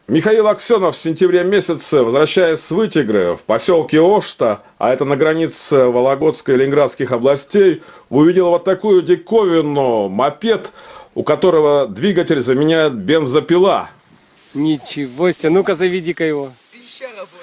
Михаил Аксенов в сентябре месяце, возвращаясь с Вытегры в поселке Ошта, а это на границе Вологодской и Ленинградских областей, увидел вот такую диковину: мопед, у которого двигатель заменяет бензопила. Ничего себе, ну-ка заведи-ка его. Еще работает.